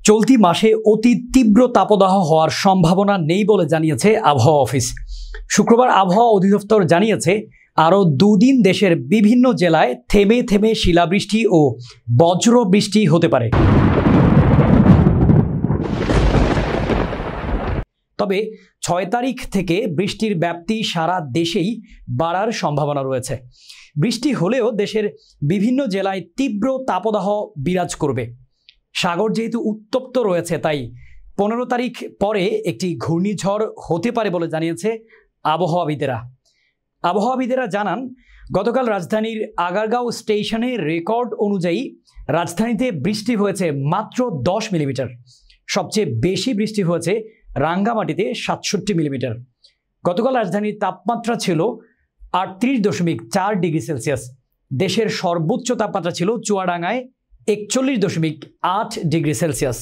চলতি মাসে অতি তীব্র তাপদাহ হওয়ার সম্ভাবনা নেই বলে জানিয়েছে আবহাওয়া অফিস। শুক্রবার আবহাওয়া অধিদপ্তর জানিয়েছে আরও দুদিন দেশের বিভিন্ন জেলায় থেমে থেমে শিলাবৃষ্টি ও বজ্র বৃষ্টি হতে পারে। তবে ৬ তারিখ থেকে বৃষ্টির ব্যাপ্তি সারা দেশেই বাড়ার সম্ভাবনা রয়েছে। বৃষ্টি হলেও দেশের বিভিন্ন জেলায় তীব্র তাপদাহ বিরাজ করবে। সাগর যেহেতু উত্তপ্ত রয়েছে, তাই ১৫ তারিখ পরে একটি ঘূর্ণিঝড় হতে পারে বলে জানিয়েছে আবহাওয়াবিদেরা জানান, গতকাল রাজধানীর আগারগাঁও স্টেশনে রেকর্ড অনুযায়ী রাজধানীতে বৃষ্টি হয়েছে মাত্র ১০ মিলিমিটার। সবচেয়ে বেশি বৃষ্টি হয়েছে রাঙ্গামাটিতে ৬৭ মিলিমিটার। গতকাল রাজধানীর তাপমাত্রা ছিল ৩৮.৪ ডিগ্রি সেলসিয়াস। দেশের সর্বোচ্চ তাপমাত্রা ছিল চুয়াডাঙ্গায় ৪১.৮ ডিগ্রি সেলসিয়াস।